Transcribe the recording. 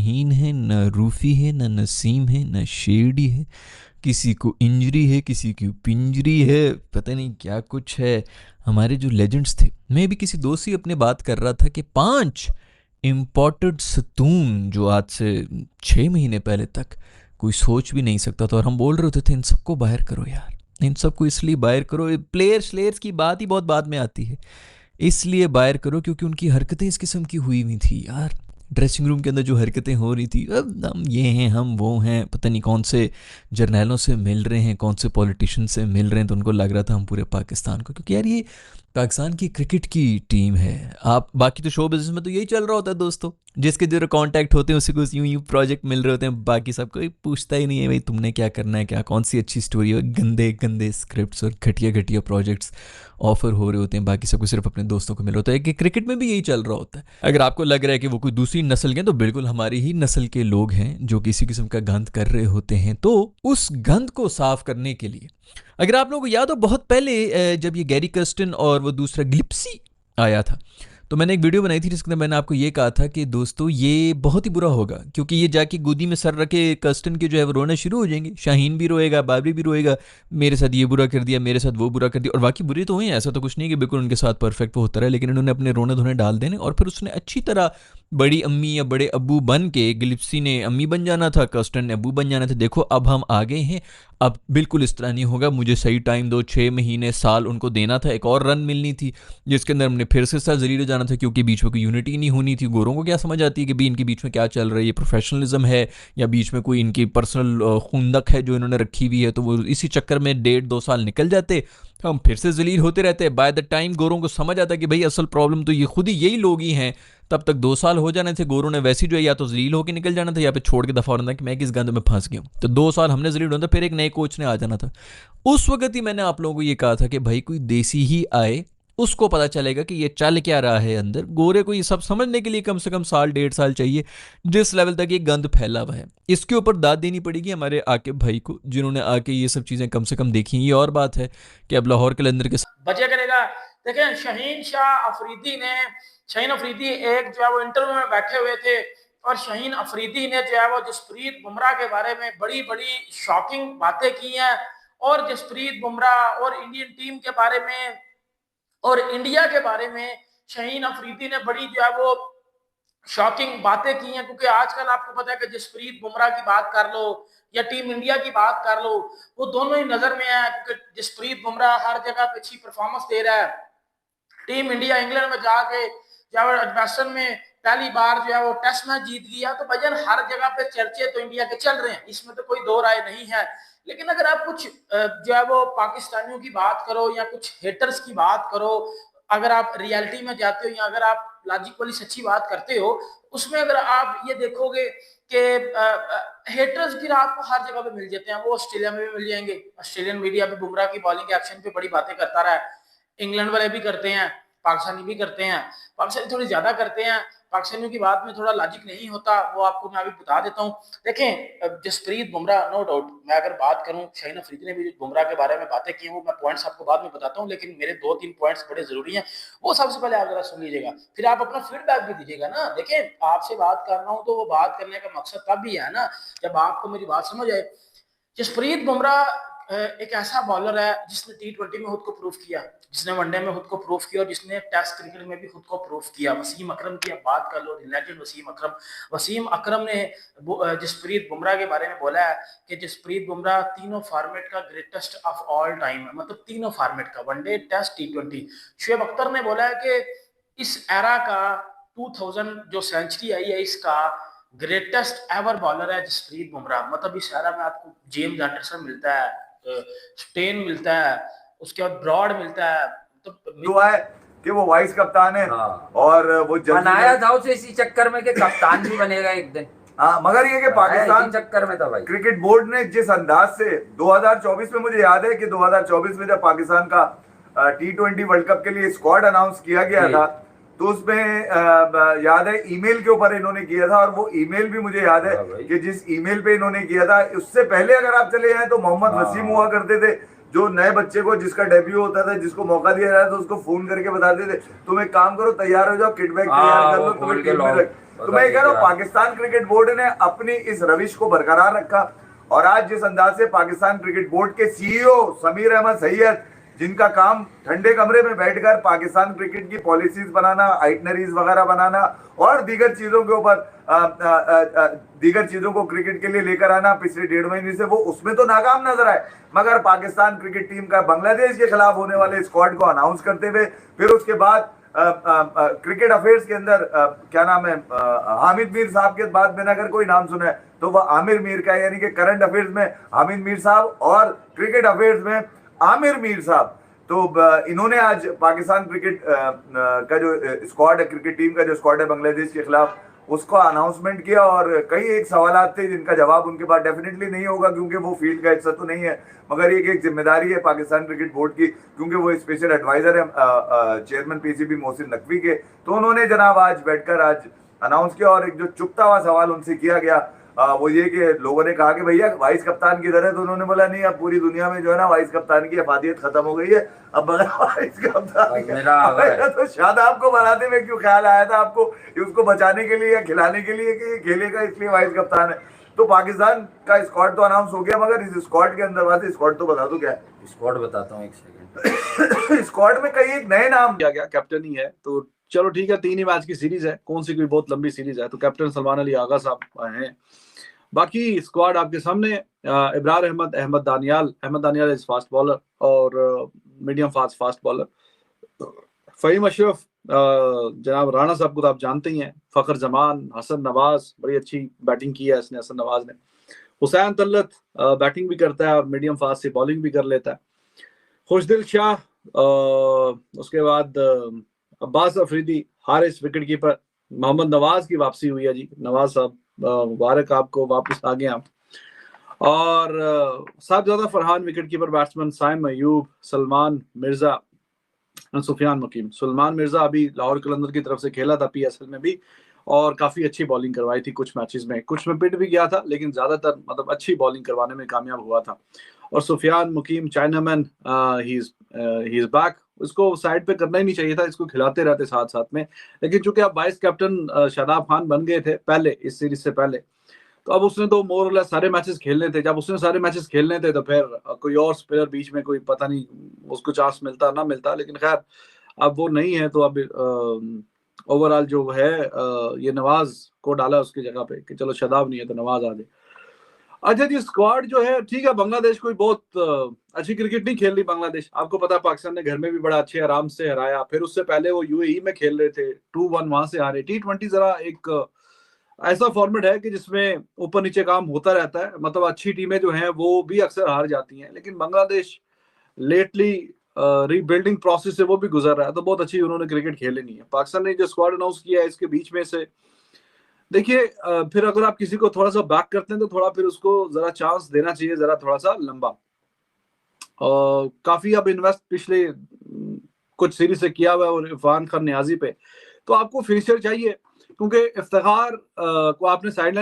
शाहीन है, न रूफ़ी है, न नसीम है, न शेरडी है, किसी को इंजरी है, किसी की पिंजरी है, पता नहीं क्या कुछ है। हमारे जो लेजेंड्स थे, मैं भी किसी दोस्त से अपने बात कर रहा था कि 5 इम्पोर्टेड सतून जो आज से 6 महीने पहले तक कोई सोच भी नहीं सकता था, और हम बोल रहे होते थे इन सबको बाहर करो यार, इन सबको इसलिए बाहर करो, प्लेयर्स स्लेयर्स की बात ही बहुत बाद में आती है, इसलिए बाहर करो क्योंकि उनकी हरकतें इस किस्म की हुई हुई थी यार। ड्रेसिंग रूम के अंदर जो हरकतें हो रही थी, अब हम ये हैं, हम वो हैं, पता नहीं कौन से जर्नैलों से मिल रहे हैं, कौन से पॉलिटिशियन से मिल रहे हैं, तो उनको लग रहा था हम पूरे पाकिस्तान को, क्योंकि यार ये पाकिस्तान की क्रिकेट की टीम है। आप बाकी तो शो बिजनेस में तो यही चल रहा होता है दोस्तों, जिसके जो कांटेक्ट होते हैं उसी को यूं यूं प्रोजेक्ट मिल रहे होते हैं, बाकी सब कोई पूछता ही नहीं है भाई तुमने क्या करना है, क्या कौन सी अच्छी स्टोरी है। गंदे गंदे स्क्रिप्ट्स और घटिया घटिया प्रोजेक्ट्स ऑफर हो रहे होते हैं, बाकी सबको सिर्फ अपने दोस्तों को मिल रहा होता है। कि क्रिकेट में भी यही चल रहा होता है। अगर आपको लग रहा है कि वो कोई दूसरी नस्ल के हैं, तो बिल्कुल हमारी ही नस्ल के लोग हैं जो किसी किस्म का गंद कर रहे होते हैं। तो उस गंद को साफ करने के लिए, अगर आप लोगों को याद हो, बहुत पहले जब ये गैरी कर्स्टन और वो दूसरा ग्लिप्सी आया था, तो मैंने एक वीडियो बनाई थी जिसके अंदर मैंने आपको ये कहा था कि दोस्तों ये बहुत ही बुरा होगा, क्योंकि ये जाके गोदी में सर रखे कर्स्टन के जो है वो रोना शुरू हो जाएंगे। शाहीन भी रोएगा, बाबरी भी रोएगा, मेरे साथ ये बुरा कर दिया, मेरे साथ वो बुरा कर दिया। और बाकी बुरे तो हुए हैं, ऐसा तो कुछ नहीं कि बिल्कुल उनके साथ परफेक्ट वो होता रहा, लेकिन इन्होंने अपने रोने धोने डाल देने। और फिर उसने अच्छी तरह बड़ी अम्मी या बड़े अब्बू बन के, गिलिप्सी ने अम्मी बन जाना था, कर्स्टन ने अब्बू बन जाना था। देखो अब हम आ गए हैं, अब बिल्कुल इस तरह नहीं होगा, मुझे सही टाइम दो, 6 महीने साल उनको देना था, एक और रन मिलनी थी जिसके अंदर हमने फिर से साथ जलील हो जाना था, क्योंकि बीच में कोई यूनिटी नहीं होनी थी। गोरों को क्या समझ आती है कि भाई इनके बीच में क्या चल रहा है, ये प्रोफेशनलिज्म है या बीच में कोई इनकी पर्सनल खुंदक है जो इन्होंने रखी हुई है। तो वो इसी चक्कर में 1.5-2 साल निकल जाते, हम फिर से जलील होते रहते। बाय द टाइम गोरों को समझ आता कि भाई असल प्रॉब्लम तो ये खुद ही यही लोग ही हैं, तब तक 2 साल हो जाने थे। गोरों ने वैसी जो है या तो जलील होकर निकल जाना था या फिर छोड़ के दफा होना था कि मैं किस गंद में फंस गया हूं। तो 2 साल हमने जलील होना था, फिर एक नए कोच ने आ जाना था। उस वक्त ही मैंने आप लोगों को ये कहा था कि भाई कोई देसी ही आए, उसको पता चलेगा कि ये चल क्या रहा है अंदर। गोरे को ये सब समझने के लिए कम से कम साल 1.5 साल चाहिए, जिस लेवल तक ये गंद फैला हुआ है। इसके ऊपर दाद देनी पड़ेगी हमारे आकिब भाई को, जिन्होंने आके ये सब चीज़ें कम से कम देखी। ये और बात है कि अब लाहौर कलंदर के बचे करेगा। देखें शाहीन अफरीदी एक जो है वो इंटरव्यू में बैठे हुए थे, और शाहीन अफरीदी ने जो है वो जसप्रीत बुमराह के बारे में बड़ी बड़ी शॉकिंग बातें की हैं, और जसप्रीत बुमराह और इंडियन टीम के बारे में और इंडिया के बारे में शाहीन अफरीदी ने बड़ी जो है वो शॉकिंग बातें की हैं। क्योंकि आजकल आपको पता है कि जसप्रीत बुमराह की बात कर लो या टीम इंडिया की बात कर लो, वो दोनों ही नजर में है, क्योंकि जसप्रीत बुमराह हर जगह पे अच्छी परफॉर्मेंस दे रहा है। टीम इंडिया इंग्लैंड में जाके एडमिशन में पहली बार जो है वो टेस्ट मैच जीत गया। तो भजन हर जगह पे चर्चे तो इंडिया के चल रहे हैं, इसमें तो कोई दो राय नहीं है। लेकिन अगर आप कुछ जो है वो पाकिस्तानियों की बात करो या कुछ हेटर्स की बात करो, अगर आप रियलिटी में जाते हो या अगर आप लॉजिक वाली सच्ची बात करते हो, उसमें अगर आप ये देखोगे कि हेटर्स फिर आपको हर जगह पे मिल जाते हैं। वो ऑस्ट्रेलिया में भी मिल जाएंगे, ऑस्ट्रेलियन मीडिया भी बुमराह की बॉलिंग के एक्शन पे बड़ी बातें करता रहा है, इंग्लैंड वाले भी करते हैं, पाकिस्तानी भी करते हैं, पाकिस्तानी थोड़ी ज्यादा करते हैं। पाकिस्तानियों की बात में थोड़ा लॉजिक नहीं होता, वो आपको मैं अभी बता देता हूँ। देखें जसप्रीत बुमराह, नो डाउट, मैं अगर बात करूं, शाहीन अफरीदी ने भी बुमराह के बारे में बातें की हैं, वो मैं पॉइंट्स आपको बाद में बताता हूं, लेकिन मेरे 2-3 पॉइंट्स बड़े जरूरी हैं, वो सबसे पहले आप जरा सुन लीजिएगा, फिर आप अपना फीडबैक भी दीजिएगा ना। देखें आपसे बात कर रहा हूं तो वो बात करने का मकसद तब भी है ना जब आपको मेरी बात समझ आए। जसप्रीत बुमराह एक ऐसा बॉलर है जिसने T20 में खुद को प्रूव किया, जिसने वनडे में खुद को प्रूव किया, और जिसने टेस्ट क्रिकेट में भी खुद को प्रूव किया। वसीम अकरम की आप बात कर लो, लेजेंड वसीम अकरम ने जसप्रीत बुमराह के बारे में बोला है कि जसप्रीत बुमराह तीनों फॉर्मेट का ग्रेटेस्ट ऑफ ऑल टाइम है, मतलब तीनों फॉर्मेट का, one day, test, T20। Shoaib Akhtar ने बोला है कि इस एरा का 2000 जो सेंचुरी आई है इसका ग्रेटेस्ट एवर बॉलर है जसप्रीत बुमराह। मतलब इस एरा में आपको जेम्स एंडरसन मिलता है, स्टेन मिलता है, उसके बाद ब्रॉड मिलता है, तो है कि वो वाइस कप्तान है। हाँ। और वो बनाया था उसे इसी चक्कर में कि कप्तान भी बनेगा एक दिन। हाँ, मगर ये कि पाकिस्तान चक्कर में था भाई। क्रिकेट बोर्ड ने जिस अंदाज से 2024 में, मुझे याद है कि 2024 में जब पाकिस्तान का T20 वर्ल्ड कप के लिए स्क्वाड अनाउंस किया गया था, तो उसमें याद है ईमेल के ऊपर इन्होंने किया था, और वो ईमेल भी मुझे याद है कि जिस ईमेल पे इन्होंने किया था, उससे पहले अगर आप चले जाएं तो मोहम्मद वसीम हुआ करते थे, जो नए बच्चे को जिसका डेब्यू होता था, जिसको मौका दिया जाता था, उसको फोन करके बताते थे तुम एक काम करो, तैयार हो जाओ, किट बैग तैयार कर लो, तुम्हें टीम में रख। तो मैं कह रहा हूँ पाकिस्तान क्रिकेट बोर्ड ने अपनी इस रविश को बरकरार रखा और आज जिस अंदाज से पाकिस्तान क्रिकेट बोर्ड के सीईओ समीर अहमद सैयद, जिनका काम ठंडे कमरे में बैठकर पाकिस्तान क्रिकेट की पॉलिसीज बनाना, आइटनरीज वगैरह बनाना और दीगर चीजों के ऊपर दीगर चीजों को क्रिकेट के लिए लेकर आना पिछले 1.5 महीने से, वो उसमें तो नाकाम नजर आए। मगर पाकिस्तान क्रिकेट टीम का बांग्लादेश के खिलाफ होने वाले स्क्वाड को अनाउंस करते हुए फिर उसके बाद क्रिकेट अफेयर्स के अंदर क्या नाम है, हामिद मीर साहब के बाद मैंने अगर कोई नाम सुना है तो वह आमिर मीर का, यानी कि करंट अफेयर्स में हामिद मीर साहब और क्रिकेट अफेयर्स में आमिर मीर साहब। तो इन्होंने आज पाकिस्तान क्रिकेट का जो स्क्वाड है, क्रिकेट टीम का जो स्क्वाड है बांग्लादेश के खिलाफ, उसको अनाउंसमेंट किया और कई एक सवाल थे जिनका जवाब उनके पास डेफिनेटली नहीं होगा क्योंकि वो फील्ड का हिस्सा तो नहीं है, मगर ये एक जिम्मेदारी है पाकिस्तान क्रिकेट बोर्ड की क्योंकि वो स्पेशल एडवाइजर है चेयरमैन पीसीबी मोहसिन नकवी के। तो उन्होंने जनाब आज बैठकर आज अनाउंस किया और एक जो चुपता हुआ सवाल उनसे किया गया वो ये कि लोगों ने कहा कि भैया वाइस कप्तान किधर है, तो उन्होंने बोला नहीं, अब पूरी दुनिया में जो है ना वाइस कप्तान की अफादियत खत्म हो गई है, अब बगैर वाइस कप्तान तो शायद आपको बनाने में क्यों ख्याल आया था आपको उसको बचाने के लिए या खिलाने के लिए कि खेलेगा इसलिए वाइस कप्तान है। तो पाकिस्तान का स्क्वाड तो अनाउंस हो गया, मगर इस स्क्वाड के अंदर वाले स्क्वाड तो बता दो क्या है। स्क्वाड बताता हूँ, एक सेकंड। स्क्वाड में कई एक नए नाम किया गया, कैप्टन ही है तो चलो ठीक है, 3 ही मैच की सीरीज है, कौन सी कोई बहुत लंबी सीरीज है, तो कैप्टन सलमान अली आगा साहब हैं। बाकी स्क्वाड आपके सामने, Ibrar Ahmed Daniyal is fast bowler और medium fast bowler. Faheem Ashraf, जनाब राणा साहब को तो आप जानते ही हैं। फखर जमान, हसन नवाज, बड़ी अच्छी बैटिंग की है इसने, हसन नवाज ने। हुसैन तल्लत बैटिंग भी करता है और मीडियम फास्ट से बॉलिंग भी कर लेता है। खुशदिल शाह, उसके बाद अब्बास अफरीदी, हारिस विकेट कीपर। मोहम्मद नवाज की वापसी हुई है जी, नवाज साहब मुबारक आपको, वापस आ गए आप। और Sahibzada Farhan wicket keeper batsman, Saim Ayub, Salman Mirza, Sufiyan Muqeem. Salman Mirza अभी लाहौर कलंदर की तरफ से खेला था पीएसएल में भी और काफी अच्छी बॉलिंग करवाई थी कुछ मैचेस में, कुछ में पिट भी गया था लेकिन ज्यादातर मतलब अच्छी बॉलिंग करवाने में कामयाब हुआ था। और सुफियान मुकीम, चाइनामैन, ही इज बैक। इसको साइड पे करना ही नहीं चाहिए था, इसको खिलाते रहते साथ साथ में, लेकिन चूंकि अब वाइस कैप्टन शादाब खान बन गए थे पहले, इस सीरीज से पहले, तो अब उसने तो मोर और लेस सारे मैचेस खेलने थे। जब उसने सारे मैचेस खेलने थे तो फिर कोई और स्पिनर बीच में, कोई पता नहीं उसको चांस मिलता ना मिलता, लेकिन खैर अब वो नहीं है तो अब ओवरऑल जो है ये नवाज को डाला उसकी जगह पे कि चलो शादाब नहीं है तो नवाज आ जाए। अच्छा जी, स्क्वाड जो है ठीक है, बांग्लादेश कोई बहुत अच्छी क्रिकेट नहीं खेल रही बांग्लादेश, आपको पता है। पाकिस्तान ने घर में भी बड़ा अच्छे आराम से हराया, फिर उससे पहले वो यूएई में खेल रहे थे, 2-1 वहां से हारे। T20 जरा एक ऐसा फॉर्मेट है कि जिसमें ऊपर नीचे काम होता रहता है, मतलब अच्छी टीमें जो हैं वो भी अक्सर हार जाती हैं, लेकिन बांग्लादेश लेटली रीबिल्डिंग प्रोसेस से वो भी गुजर रहा है, तो बहुत अच्छी उन्होंने क्रिकेट खेली नहीं है। पाकिस्तान ने जो स्क्वाड अनाउंस किया है इसके बीच में से देखिए, फिर अगर आप किसी को थोड़ा सा बैक करते हैं तो थोड़ा फिर उसको जरा चांस देना चाहिए, जरा थोड़ा सा लंबा। काफी अब इन्वेस्ट पिछले कुछ सीरीज से किया हुआ है और इरफान खान नियाजी पे, तो आपको फिनिशर चाहिए क्योंकि इफ्तिखार को आपने साइड